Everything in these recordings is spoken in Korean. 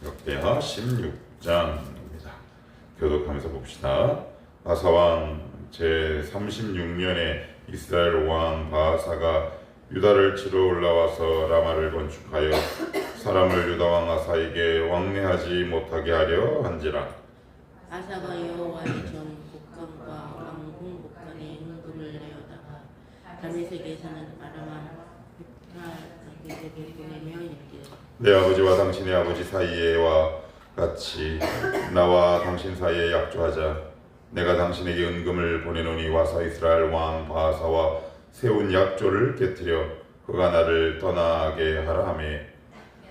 역대하 16장입니다. 교독하면서 봅시다. 아사왕 제36년에 이스라엘 왕 바아사가 유다를 치러 올라와서 라마를 건축하여 사람을 유다 왕 아사에게 왕래하지 못하게 하려 한지라. 아사가 여호와의 전 복간과 왕궁 복간에 은금을 내어다가 다메섹에 사는 아람 북타에게 보내며 이르기를 내 아버지와 당신의 아버지 사이에와 같이 나와 당신 사이에 약조하자. 내가 당신에게 은금을 보내노니 와서 이스라엘 왕 바아사와 세운 약조를 깨뜨려 그가 나를 떠나게 하라 하매.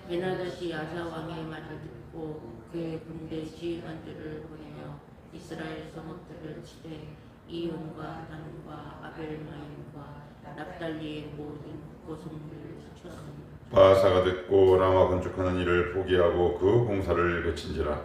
베나다시 아사 왕의 말을 듣고 그의 군대 지휘관들을 보내며 이스라엘 성읍들을 치되 이온과 단과 아벨마임과 납달리의 모든 고성들을 쳤습니다. 바아사가 듣고 라마 건축하는 일을 포기하고 그 공사를 그친지라.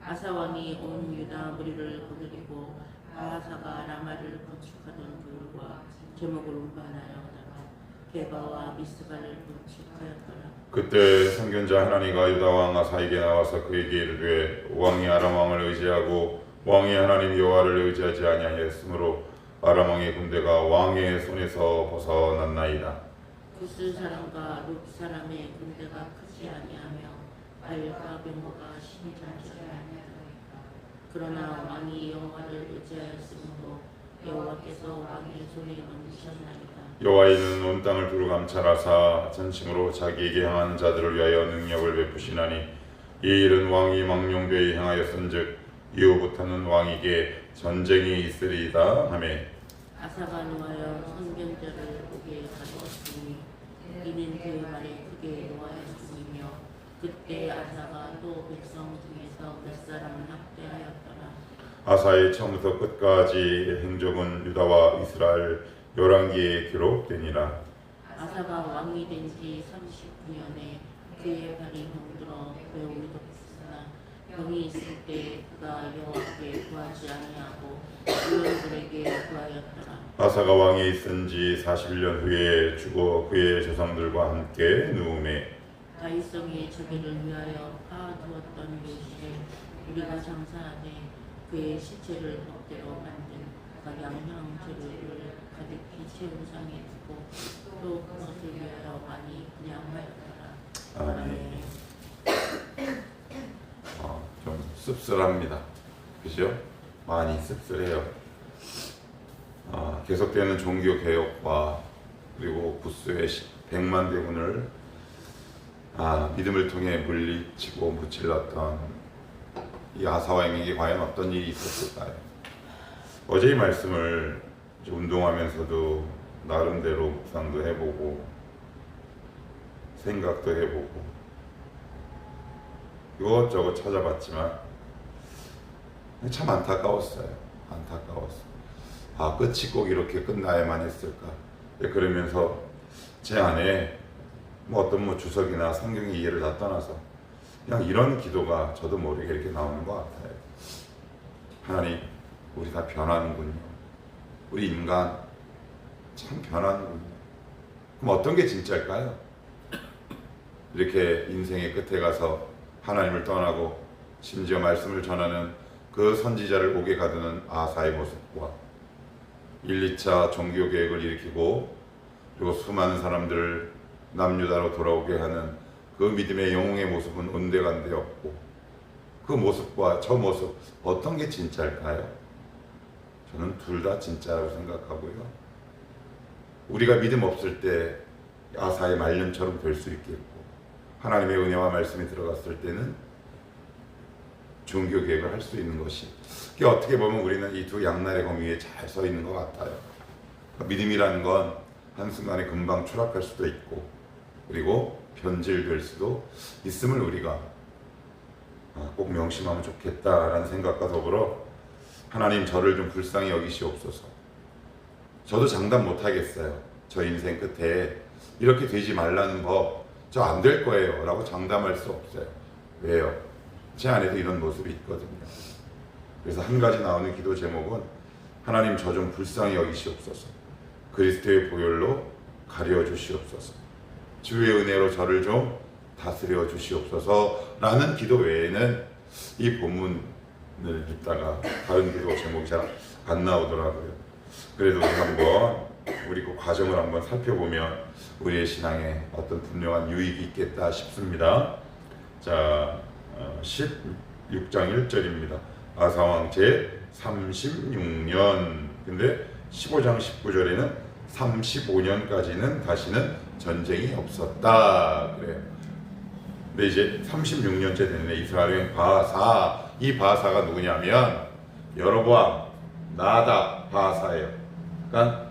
아사 왕이 온 유다 무리를 거느리고 바아사가 라마를 건축하던 돌과 제목을 운반하여다가 게바와 미스바를 건축하였더라. 그때 선견자 하나니가 유다 왕 아사에게 나와서 그에게 이르되 왕이 아람 왕을 의지하고 왕이 하나님 여호와를 의지하지 아니하였으므로 아람 왕의 군대가 왕의 손에서 벗어났나이다. 구스 사람과 룻 사람의 군대가 크지 아니하며 발과 병거가 신전치 아니하더라. 그러나 왕이 여호와를 의지하였으므로 여호와께서 왕의 손에 넘기셨나이다. 여호와이는 온 땅을 두루 감찰하사 전심으로 자기에게 향하는 자들을 위하여 능력을 베푸시나니 이 일은 왕이 망령되이 행하였은즉 이후부터는 왕에게 전쟁이 있으리이다 하매. 아사가 노하여 선견자를 오게 가두었으니 이는 그 말에 크게 노하였음이며 그때 아사가 또 백성 중에서 몇 사람을 학대하였더라. 아사의 처음부터 끝까지 행적은 유다와 이스라엘 열왕기에 기록되니라. 아사가 왕이 된 지 39년에 그의 발이 병들어 매우 위독했으나 병이 있을 때 그가 여호와께 구하지 아니하고 의원들에게 구하였더라. 아사가 왕이 있은 지 41년 후에 죽어 그의 조상들과 함께 누움에. 다윗성의 저기를 위하여 파두었던 요시에 우리가 장사하되 그의 시체를 덕대로 만든 각양향 재료를 가득히 채운 상에 두고 또 그것을 위하여 많이 분양하였더라. 아멘. 좀 씁쓸합니다. 그죠? 많이 씁쓸해요. 계속되는 종교 개혁과 그리고 구스의 100만 대군을 믿음을 통해 물리치고 무찔렀던 이 아사 왕에게 과연 어떤 일이 있었을까요? 어제 이 말씀을 운동하면서도 나름대로 묵상도 해보고 생각도 해보고 이것저것 찾아봤지만 참 안타까웠어요. 끝이 꼭 이렇게 끝나야만 했을까? 그러면서 제 안에 어떤 주석이나 성경의 이해를 다 떠나서 그냥 이런 기도가 저도 모르게 이렇게 나오는 것 같아요. 하나님, 우리 다 변하는군요. 우리 인간 참 변하는군요. 그럼 어떤 게 진짜일까요? 이렇게 인생의 끝에 가서 하나님을 떠나고 심지어 말씀을 전하는 그 선지자를 옥에 가두는 아사의 모습과 1, 2차 종교개혁을 일으키고 그리고 수많은 사람들을 남유다로 돌아오게 하는 그 믿음의 영웅의 모습은 온데간데였고 그 모습과 저 모습 어떤 게 진짜일까요? 저는 둘 다 진짜라고 생각하고요. 우리가 믿음 없을 때 아사의 말년처럼 될 수 있겠고 하나님의 은혜와 말씀이 들어갔을 때는 종교개혁을 할 수 있는 것이 어떻게 보면 우리는 이 두 양날의 검 위에 잘 서 있는 것 같아요. 믿음이라는 건 한순간에 금방 추락할 수도 있고 그리고 변질될 수도 있음을 우리가 꼭 명심하면 좋겠다라는 생각과 더불어 하나님 저를 좀 불쌍히 여기시옵소서. 저도 장담 못하겠어요. 저 인생 끝에 이렇게 되지 말라는 법 저 안 될 거예요 라고 장담할 수 없어요. 왜요? 제 안에도 이런 모습이 있거든요. 그래서 한 가지 나오는 기도 제목은 하나님 저 좀 불쌍히 여기시옵소서. 그리스도의 보혈로 가려 주시옵소서. 주의 은혜로 저를 좀 다스려 주시옵소서라는 기도 외에는 이 본문을 읽다가 다른 기도 제목이 잘 안 나오더라고요. 그래도 한번 우리 그 과정을 한번 살펴보면 우리의 신앙에 어떤 분명한 유익이 있겠다 싶습니다. 자, 16장 1절입니다. 아사왕 제 36년. 근데 15장 19절에는 35년까지는 다시는 전쟁이 없었다 그래요. 근데 이제 36년째 됐네. 이스라엘 바사. 이 바사가 누구냐면 여로보암, 나답 바사예요. 그러니까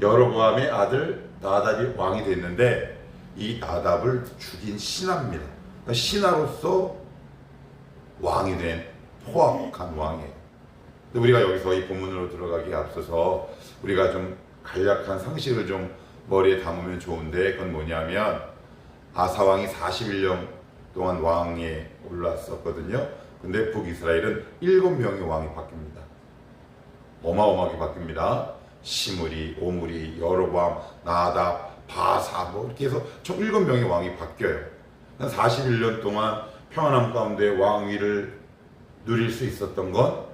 여로보암의 아들 나답이 왕이 됐는데 이 나답을 죽인 신하입니다. 그러니까 신하로서 왕이 된 포악한 왕이에요. 근데 우리가 여기서 이 본문으로 들어가기에 앞서서 우리가 좀 간략한 상식을 좀 머리에 담으면 좋은데 그건 뭐냐면 아사왕이 41년 동안 왕에 올랐었거든요. 근데 북이스라엘은 7명의 왕이 바뀝니다. 어마어마하게 바뀝니다. 시므리, 오므리, 여로보암, 나답, 바사 뭐 이렇게 해서 총 7명의 왕이 바뀌어요. 41년 동안 평안함 가운데 왕위를 누릴 수 있었던 건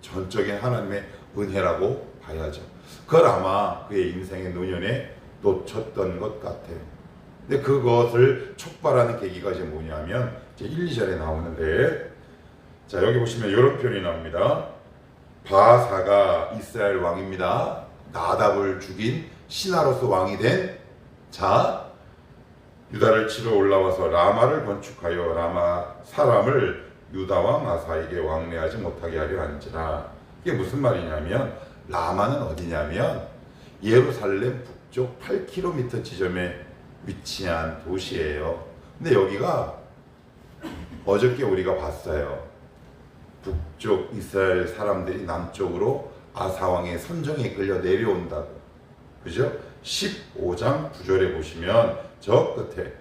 전적인 하나님의 은혜라고 봐야죠. 그걸 아마 그의 인생의 노년에 놓쳤던 것 같아요. 근데 그것을 촉발하는 계기가 이제 뭐냐면 이제 1, 2절에 나오는데 자 여기 보시면 이런 표현이 나옵니다. 바사가 이스라엘 왕입니다. 나답을 죽인 신하로서 왕이 된 자 유다를 치러 올라와서 라마를 건축하여 라마 사람을 유다 왕 아사에게 왕래하지 못하게 하려 한지라. 이게 무슨 말이냐면 라마는 어디냐면 예루살렘 북쪽 8km 지점에 위치한 도시예요. 근데 여기가 어저께 우리가 봤어요. 북쪽 이스라엘 사람들이 남쪽으로 아사왕의 선정에 끌려 내려온다고. 그죠? 15장 9절에 보시면 저 끝에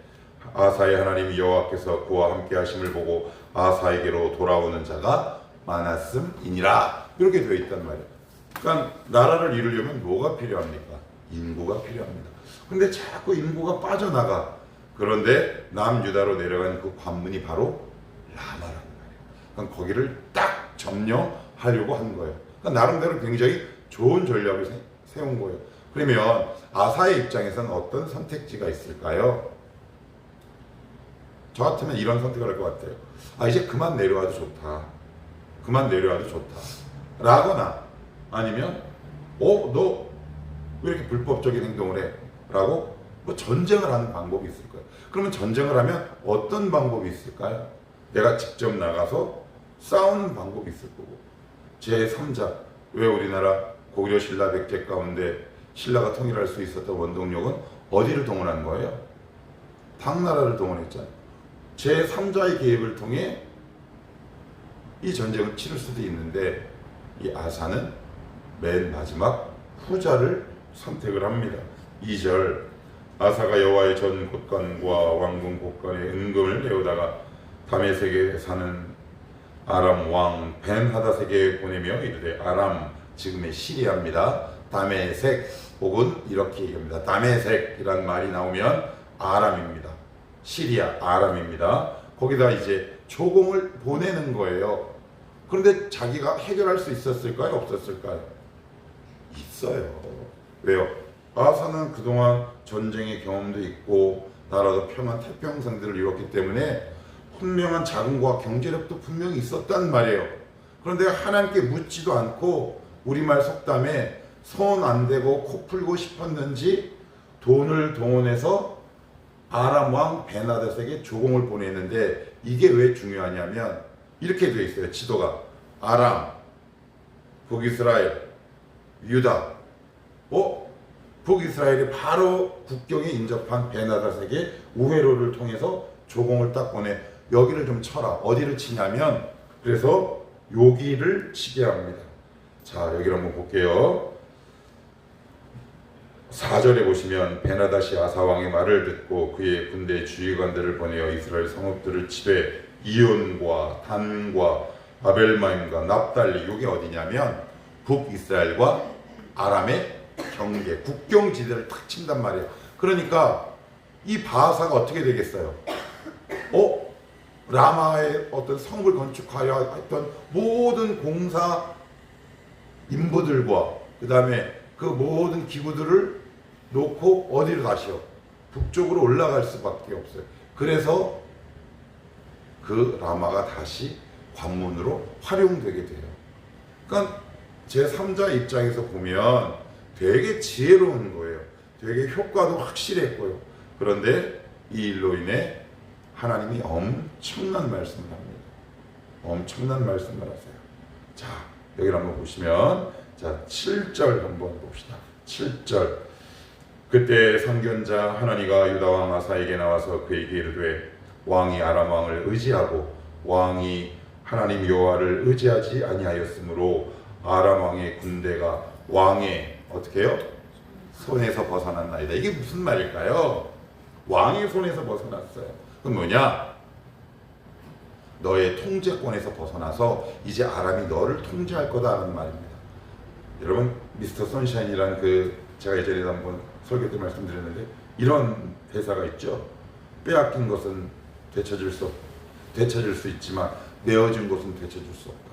아사의 하나님 여호와께서 그와 함께 하심을 보고 아사에게로 돌아오는 자가 많았음이니라. 이렇게 되어 있단 말이에요. 그러니까 나라를 이루려면 뭐가 필요합니까? 인구가 필요합니다. 근데 자꾸 인구가 빠져나가. 그런데 남유다로 내려간 그 관문이 바로 라마라는 거예요. 그러니까 거기를 딱 점령하려고 한 거예요. 그러니까 나름대로 굉장히 좋은 전략을 세운 거예요. 그러면 아사의 입장에서는 어떤 선택지가 있을까요? 저 같으면 이런 선택을 할 것 같아요. 아 이제 그만 내려와도 좋다. 그만 내려와도 좋다. 라거나 아니면 너 왜 이렇게 불법적인 행동을 해? 라고 뭐 전쟁을 하는 방법이 있을 거예요. 그러면 전쟁을 하면 어떤 방법이 있을까요? 내가 직접 나가서 싸우는 방법이 있을 거고 제3자 왜 우리나라 고려 신라 백제 가운데 신라가 통일할 수 있었던 원동력은 어디를 동원한 거예요? 당나라를 동원했잖아요. 제3자의 개입을 통해 이 전쟁을 치를 수도 있는데 이 아사는 맨 마지막 후자를 선택을 합니다. 2절 아사가 여호와의 전 곳간과 왕궁 곳간에 은금을 내오다가 다메섹에 사는 아람 왕 벤하닷에게 보내며 이르되 아람 지금의 시리아입니다. 다메섹 혹은 이렇게 얘기합니다. 다메섹이라는 말이 나오면 아람입니다. 시리아 아람입니다. 거기다 이제 조공을 보내는 거예요. 그런데 자기가 해결할 수 있었을까요? 없었을까요? 있어요. 왜요? 아사는 그동안 전쟁의 경험도 있고 나라도 평안 태평성들을 이뤘기 때문에 분명한 자금과 경제력도 분명히 있었단 말이에요. 그런데 하나님께 묻지도 않고 우리말 속담에 손 안 대고 코 풀고 싶었는지 돈을 동원해서 아람 왕 벤하닷에게 조공을 보냈는데 이게 왜 중요하냐면 이렇게 되어 있어요. 지도가 아람, 북이스라엘, 유다. 북이스라엘이 바로 국경에 인접한 벤하닷에게 우회로를 통해서 조공을 딱 보내. 여기를 좀 쳐라. 어디를 치냐면 그래서 여기를 치게 합니다. 자 여기를 한번 볼게요. 4절에 보시면 벤하닷이 아사왕의 말을 듣고 그의 군대 주의관들을 보내어 이스라엘 성읍들을 치되 이온과 단과 아벨마임과 납달리. 이게 어디냐면 북이스라엘과 아람의 경계 국경지대를 탁 친단 말이에요. 그러니까 이 바사가 어떻게 되겠어요? 라마의 어떤 성을 건축하려 했던 모든 공사 인부들과 그 다음에 그 모든 기구들을 놓고 어디로 다시요? 북쪽으로 올라갈 수밖에 없어요. 그래서 그 라마가 다시 관문으로 활용되게 돼요. 그러니까 제3자 입장에서 보면 되게 지혜로운 거예요. 되게 효과도 확실했고요. 그런데 이 일로 인해 하나님이 엄청난 말씀을 합니다. 엄청난 말씀을 하세요. 자, 여기를 한번 보시면, 자, 7절 한번 봅시다. 7절. 그때 선견자 하나니가 유다 왕 아사에게 나와서 그에게 이르되 왕이 아람 왕을 의지하고 왕이 하나님 여호와를 의지하지 아니하였으므로 아람 왕의 군대가 왕의 어떻게 해요? 손에서 벗어났나이다. 이게 무슨 말일까요? 왕의 손에서 벗어났어요. 그럼 뭐냐? 너의 통제권에서 벗어나서 이제 아람이 너를 통제할 거다라는 말입니다. 여러분, 미스터 선샤인이라는 제가 예전에 한번 설교 때 말씀드렸는데 이런 대사가 있죠. 빼앗긴 것은 되찾을 수 있지만 내어준 것은 되찾을 수 없다.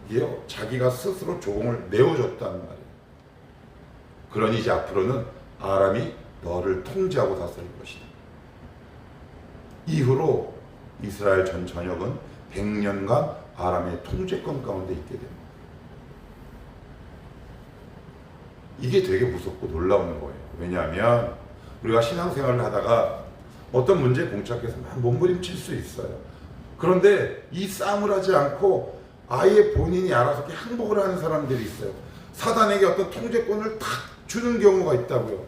이게요, 자기가 스스로 조공을 내어줬다는 말이에요. 그러니 이제 앞으로는 아람이 너를 통제하고 다스릴 것이다. 이후로 이스라엘 전 전역은 100년간 아람의 통제권 가운데 있게 됩니다. 이게 되게 무섭고 놀라운 거예요. 왜냐하면 우리가 신앙생활을 하다가 어떤 문제에 봉착해서 막 몸부림칠 수 있어요. 그런데 이 싸움을 하지 않고 아예 본인이 알아서 이렇게 항복을 하는 사람들이 있어요. 사단에게 어떤 통제권을 탁 주는 경우가 있다고요.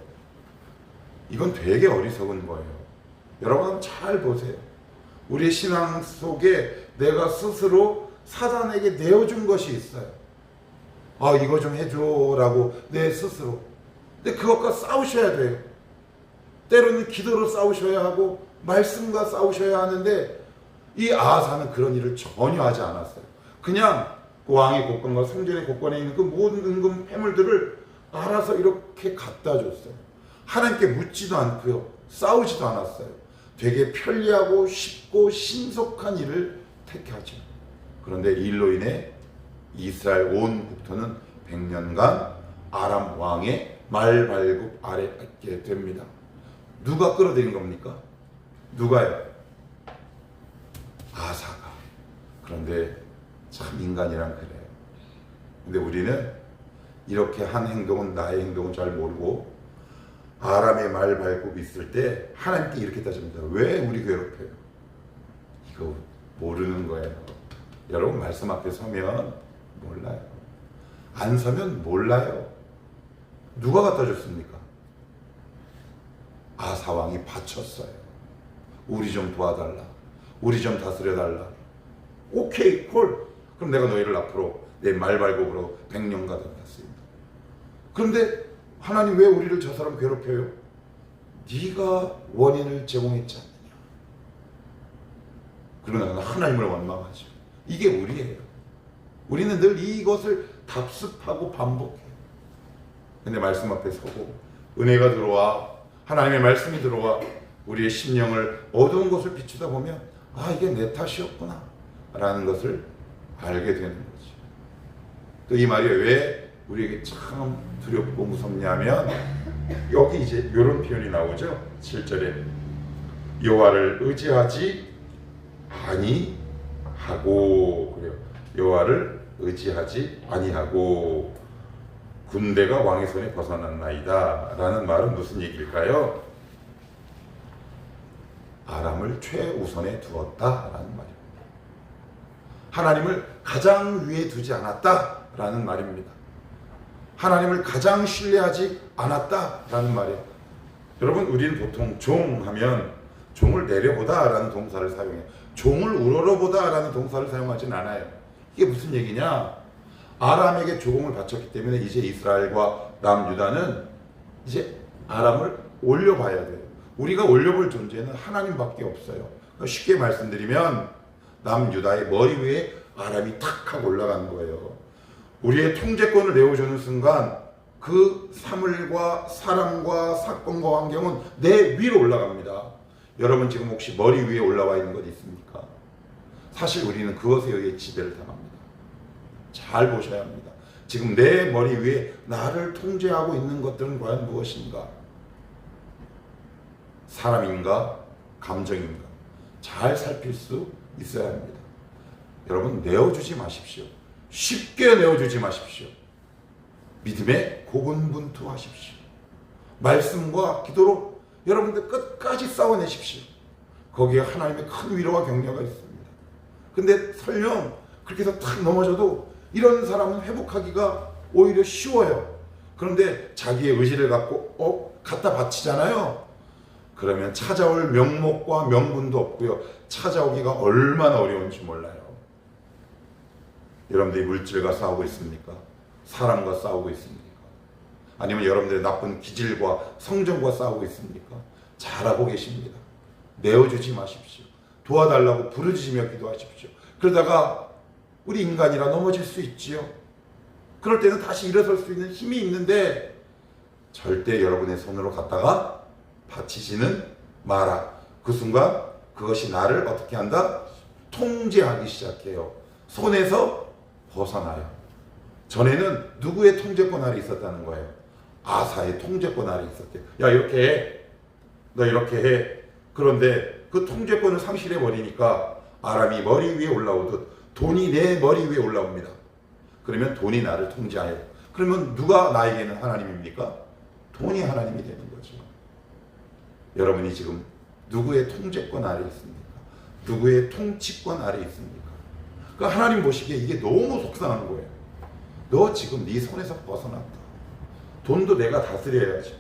이건 되게 어리석은 거예요. 여러분 잘 보세요. 우리의 신앙 속에 내가 스스로 사단에게 내어준 것이 있어요. 이거 좀 해줘라고 내 스스로. 근데 그것과 싸우셔야 돼요. 때로는 기도로 싸우셔야 하고 말씀과 싸우셔야 하는데 이 아하사는 그런 일을 전혀 하지 않았어요. 그냥 그 왕의 곳간과 성전의 곳간에 있는 그 모든 은금 패물들을 알아서 이렇게 갖다 줬어요. 하나님께 묻지도 않고요. 싸우지도 않았어요. 되게 편리하고 쉽고 신속한 일을 택하죠. 그런데 이 일로 인해 이스라엘 온 국토는 100년간 아람 왕의 말발굽 아래 있게 됩니다. 누가 끌어들인 겁니까? 누가요? 아사가. 그런데 참 인간이란 그래요. 근데 우리는 이렇게 한 행동은 나의 행동은 잘 모르고 아람의 말발굽이 있을 때 하나님께 이렇게 따집니다. 왜 우리 괴롭혀요? 이거 모르는 거예요. 여러분 말씀 앞에 서면 몰라요. 안 서면 몰라요. 누가 갖다 줬습니까? 아사왕이 바쳤어요. 우리 좀 도와달라. 우리 좀 다스려달라. 오케이 콜. 그럼 내가 너희를 앞으로 내 말발굽으로 100년간 다스린다. 그런데 하나님 왜 우리를 저 사람 괴롭혀요? 네가 원인을 제공했지 않느냐. 그러나 하나님을 원망하죠. 이게 우리예요. 우리는 늘 이것을 답습하고 반복해요. 근데 말씀 앞에 서고 은혜가 들어와 하나님의 말씀이 들어와 우리의 심령을 어두운 것을 비추다 보면 이게 내 탓이었구나 라는 것을 알게 되는 거죠. 또 이 말이 왜 우리에게 참 두렵고 무섭냐면 여기 이제 이런 표현이 나오죠. 7절에 여호와를 의지하지 아니하고 그래요. 여호와를 의지하지 아니하고 군대가 왕의 손에 벗어났나이다 라는 말은 무슨 얘기일까요? 아람을 최우선에 두었다라는 말입니다. 하나님을 가장 위에 두지 않았다라는 말입니다. 하나님을 가장 신뢰하지 않았다라는 말이에요. 여러분 우리는 보통 종하면 종을 내려보다라는 동사를 사용해요. 종을 우러러보다라는 동사를 사용하진 않아요. 이게 무슨 얘기냐? 아람에게 조공을 바쳤기 때문에 이제 이스라엘과 남유다는 이제 아람을 올려봐야 돼요. 우리가 올려볼 존재는 하나님밖에 없어요. 쉽게 말씀드리면 남유다의 머리 위에 아람이 탁 하고 올라가는 거예요. 우리의 통제권을 내어주는 순간 그 사물과 사람과 사건과 환경은 내 위로 올라갑니다. 여러분 지금 혹시 머리 위에 올라와 있는 것 있습니까? 사실 우리는 그것에 의해 지배를 당합니다. 잘 보셔야 합니다. 지금 내 머리 위에 나를 통제하고 있는 것들은 과연 무엇인가? 사람인가? 감정인가? 잘 살필 수 있어야 합니다. 여러분 내어주지 마십시오. 쉽게 내어주지 마십시오. 믿음에 고군분투하십시오. 말씀과 기도로 여러분들 끝까지 싸워내십시오. 거기에 하나님의 큰 위로와 격려가 있습니다. 근데 설령 그렇게 해서 탁 넘어져도 이런 사람은 회복하기가 오히려 쉬워요. 그런데 자기의 의지를 갖고 갖다 바치잖아요. 그러면 찾아올 명목과 명분도 없고요. 찾아오기가 얼마나 어려운지 몰라요. 여러분들이 물질과 싸우고 있습니까? 사람과 싸우고 있습니까? 아니면 여러분들의 나쁜 기질과 성정과 싸우고 있습니까? 잘하고 계십니다. 내어주지 마십시오. 도와달라고 부르짖으며 기도하십시오. 그러다가 우리 인간이라 넘어질 수 있지요. 그럴 때는 다시 일어설 수 있는 힘이 있는데 절대 여러분의 손으로 갖다가 바치지는 마라. 그 순간 그것이 나를 어떻게 한다? 통제하기 시작해요. 손에서 벗어나요. 전에는 누구의 통제권 아래 있었다는 거예요? 아사의 통제권 아래 있었대요. 야 이렇게 해. 너 이렇게 해. 그런데 그 통제권을 상실해 버리니까 아람이 머리 위에 올라오듯 돈이 내 머리 위에 올라옵니다. 그러면 돈이 나를 통제해요. 그러면 누가 나에게는 하나님입니까? 돈이 하나님이 되는 거죠. 여러분이 지금 누구의 통제권 아래 있습니까? 누구의 통치권 아래 있습니까? 그러니까 하나님 보시기에 이게 너무 속상한 거예요. 너 지금 네 손에서 벗어났다. 돈도 내가 다스려야지.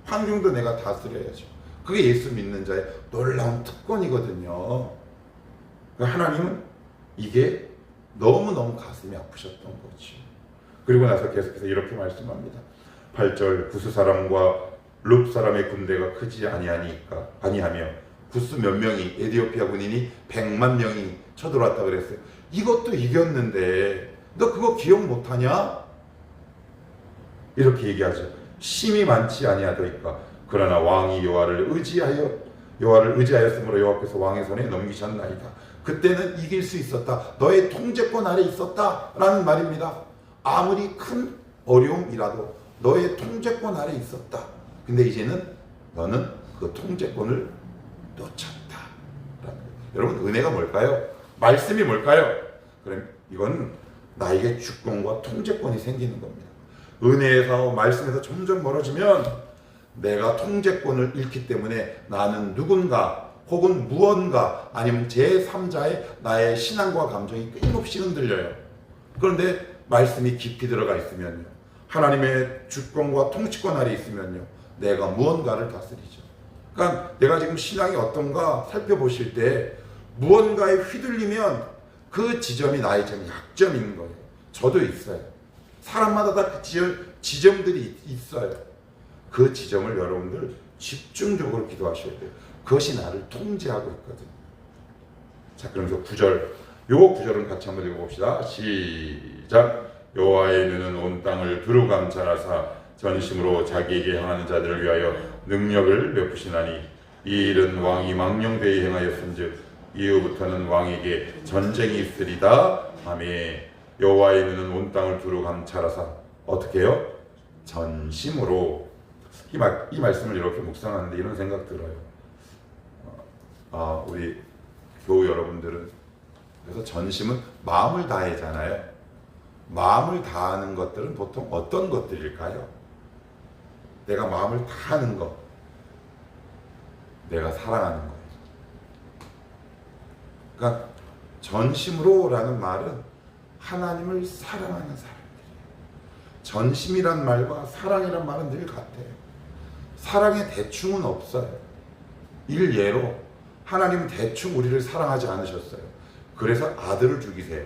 환경도 내가 다스려야지. 그게 예수 믿는 자의 놀라운 특권이거든요. 그러니까 하나님은 이게 너무너무 가슴이 아프셨던 거지. 그리고 나서 계속해서 이렇게 말씀합니다. 8절 구스 사람과 룹 사람의 군대가 크지 아니하며 구스 몇 명이 에디오피아 군인이 100만 명이 쳐들어왔다 그랬어요. 이것도 이겼는데 너 그거 기억 못하냐? 이렇게 얘기하죠. 심이 많지 아니하더이까. 그러나 왕이 여호와를 의지하였으므로 여호와께서 왕의 손에 넘기셨나이다. 그때는 이길 수 있었다. 너의 통제권 아래 있었다라는 말입니다. 아무리 큰 어려움이라도 너의 통제권 아래 있었다. 근데 이제는 너는 그 통제권을 놓쳤다. 여러분 은혜가 뭘까요? 말씀이 뭘까요? 그럼 이건 나에게 주권과 통제권이 생기는 겁니다. 은혜에서 말씀에서 점점 멀어지면 내가 통제권을 잃기 때문에 나는 누군가 혹은 무언가 아니면 제3자의 나의 신앙과 감정이 끊임없이 흔들려요. 그런데 말씀이 깊이 들어가 있으면요, 하나님의 주권과 통치권 아래 있으면요, 내가 무언가를 다스리죠. 그러니까 내가 지금 신앙이 어떤가 살펴보실 때 무언가에 휘둘리면 그 지점이 나의 좀 약점인 거예요. 저도 있어요. 사람마다 다 그 지점들이 있어요. 그 지점을 여러분들 집중적으로 기도하셔야 돼요. 그것이 나를 통제하고 있거든요. 자, 그러면서 9절, 요 9절은 같이 한번 읽어봅시다. 시작. 여호와의 눈은 온 땅을 두루 감찰하사 전심으로 자기에게 향하는 자들을 위하여 능력을 베푸시나니 이 일은 왕이 망령되이 행하였은즉 이후부터는 왕에게 전쟁이 있으리다. 아멘. 여호와의 눈은 온 땅을 두루 감찰하사 어떻게 해요? 전심으로. 이 말씀을 이렇게 묵상하는데 이런 생각 들어요. 우리 교우 여러분들은 그래서 전심은 마음을 다해잖아요. 마음을 다하는 것들은 보통 어떤 것들일까요? 내가 마음을 다하는 것, 내가 사랑하는 것. 그러니까 전심으로라는 말은 하나님을 사랑하는 사람들이에요. 전심이란 말과 사랑이란 말은 늘 같아요. 사랑에 대충은 없어요. 일예로 하나님은 대충 우리를 사랑하지 않으셨어요. 그래서 아들을 죽이세요.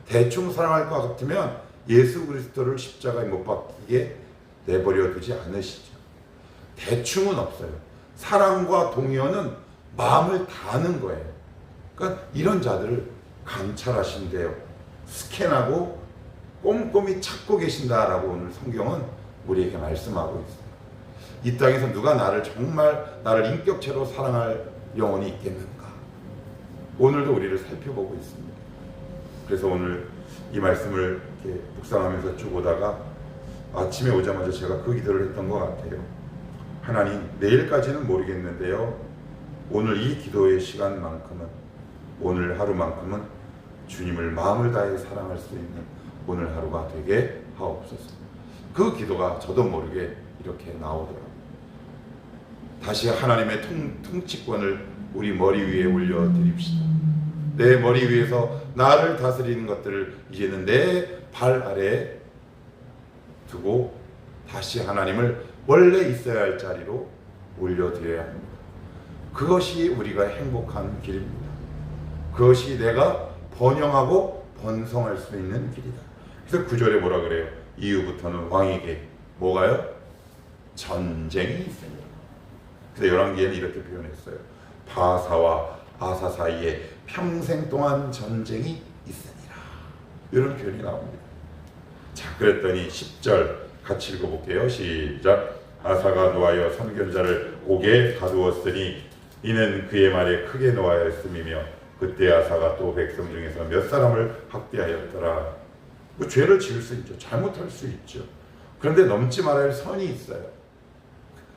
대충 사랑할 것 같으면 예수 그리스도를 십자가에 못 박히게 내버려 두지 않으시죠. 대충은 없어요. 사랑과 동의어는 마음을 다하는 거예요. 그러니까 이런 자들을 감찰하신대요. 스캔하고 꼼꼼히 찾고 계신다라고 오늘 성경은 우리에게 말씀하고 있어요. 이 땅에서 누가 나를 정말 나를 인격체로 사랑할 영혼이 있겠는가? 오늘도 우리를 살펴보고 있습니다. 그래서 오늘 이 말씀을 이렇게 묵상하면서 쭉 오다가 아침에 오자마자 제가 그 기도를 했던 것 같아요. 하나님, 내일까지는 모르겠는데요, 오늘 이 기도의 시간만큼은, 오늘 하루만큼은 주님을 마음을 다해 사랑할 수 있는 오늘 하루가 되게 하옵소서. 그 기도가 저도 모르게 이렇게 나오더라고요. 다시 하나님의 통치권을 우리 머리 위에 올려드립시다. 내 머리 위에서 나를 다스리는 것들을 이제는 내 발 아래에 두고 다시 하나님을 원래 있어야 할 자리로 올려드려야 합니다. 그것이 우리가 행복한 길입니다. 그것이 내가 번영하고 번성할 수 있는 길이다. 그래서 9절에 뭐라 그래요? 이후부터는 왕에게 뭐가요? 전쟁이 있습니다. 그래서 열왕기에는 이렇게 표현했어요. 바사와 아사 사이에 평생 동안 전쟁이 있으니라. 이런 표현이 나옵니다. 자, 그랬더니 10절 같이 읽어볼게요. 시작. 아사가 노하여 선견자를 옥에 가두었으니 이는 그의 말에 크게 노하였음이며 그때 아사가 또 백성 중에서 몇 사람을 학대하였더라. 뭐 죄를 지을 수 있죠. 잘못할 수 있죠. 그런데 넘지 말아야 할 선이 있어요.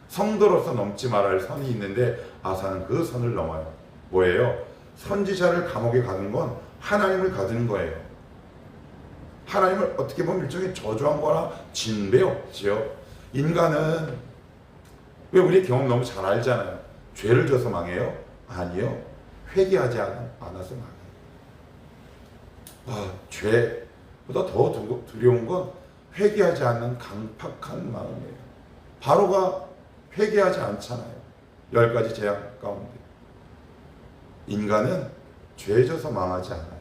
성도로서 넘지 말아야 할 선이 있는데 아사는 그 선을 넘어요. 뭐예요? 선지자를 감옥에 가둔 건 하나님을 가두는 거예요. 하나님을 어떻게 보면 일종의 저주한 거나 진배였지요. 인간은 왜 우리 경험 너무 잘 알잖아요. 죄를 져서 망해요? 아니요. 회개하지 않아서 망해요. 죄보다 더 두려운 건 회개하지 않는 강팍한 마음이에요. 바로가 회개하지 않잖아요. 10가지 죄악 가운데. 인간은 죄 져서 망하지 않아요.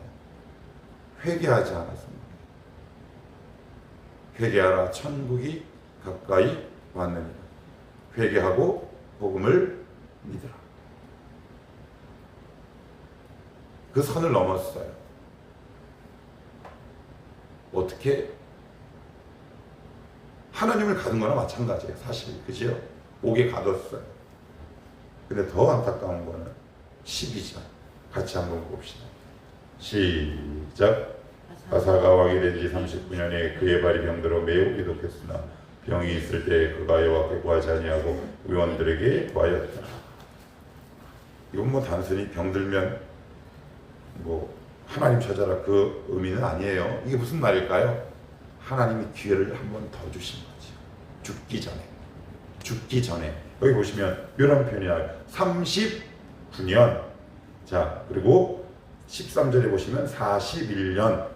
회개하지 않아서 망해요. 회개하라, 천국이 가까이 왔느니라. 회개하고 복음을 믿으라. 그 선을 넘었어요. 어떻게? 하나님을 가둔 거나 마찬가지예요. 사실 그죠? 옥에 가뒀어요. 근데 더 안타까운 거는 12절 같이 한번 봅시다. 시작. 아사가 왕이 된 지 39년에 그의 발이 병들어 매우 기독했으나 병이 있을 때 그가 여호와께 구하지 아니하고 의원들에게 구하였다. 이건 뭐 단순히 병들면 뭐 하나님 찾아라 그 의미는 아니에요. 이게 무슨 말일까요? 하나님이 기회를 한 번 더 주신 거죠. 죽기 전에 여기 보시면 이런 표현이 나와요. 39년. 자, 그리고 13절에 보시면 41년.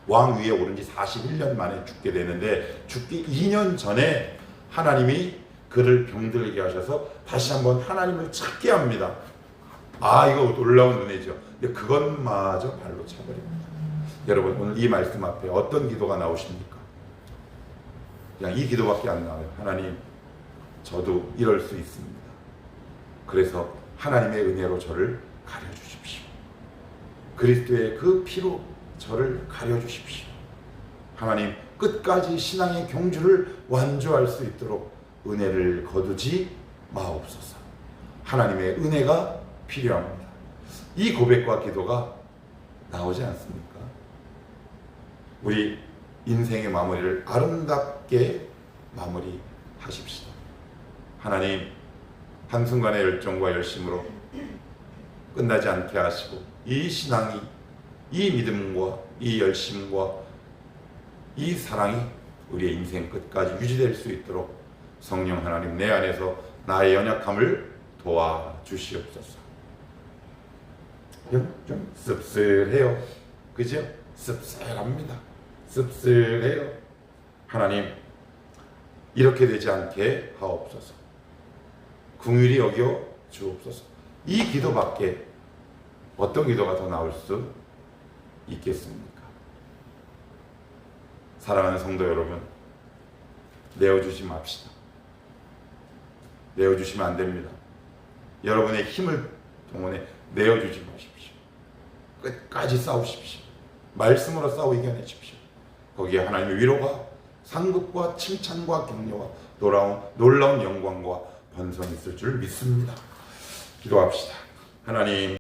왕 위에 오른 지 41년 만에 죽게 되는데 죽기 2년 전에 하나님이 그를 병들게 하셔서 다시 한번 하나님을 찾게 합니다. 아, 이거 놀라운 은혜죠. 근데 그것마저 발로 차버립니다. 여러분, 오늘 이 말씀 앞에 어떤 기도가 나오십니까? 그냥 이 기도밖에 안 나와요. 하나님, 저도 이럴 수 있습니다. 그래서 하나님의 은혜로 저를 가려주십시오. 그리스도의 그 피로 저를 가려주십시오. 하나님, 끝까지 신앙의 경주를 완주할 수 있도록 은혜를 거두지 마옵소서. 하나님의 은혜가 필요합니다. 이 고백과 기도가 나오지 않습니까? 우리 인생의 마무리를 아름답게 마무리하십시다. 하나님, 한순간의 열정과 열심으로 끝나지 않게 하시고 이 신앙이, 이 믿음과 이 열심과 이 사랑이 우리의 인생 끝까지 유지될 수 있도록 성령 하나님 내 안에서 나의 연약함을 도와주시옵소서. 좀 씁쓸해요. 그죠? 씁쓸합니다. 씁쓸해요. 하나님, 이렇게 되지 않게 하옵소서. 긍휼히 여겨 주옵소서. 이 기도밖에 어떤 기도가 더 나올 수 있겠습니까? 사랑하는 성도 여러분, 내어주지 맙시다. 내어주시면 안 됩니다. 여러분의 힘을 동원해 내어주지 마십시오. 끝까지 싸우십시오. 말씀으로 싸워 이겨내십시오. 거기에 하나님의 위로가, 상급과 칭찬과 격려와 놀라운 영광과 번성이 있을 줄 믿습니다. 기도합시다. 하나님,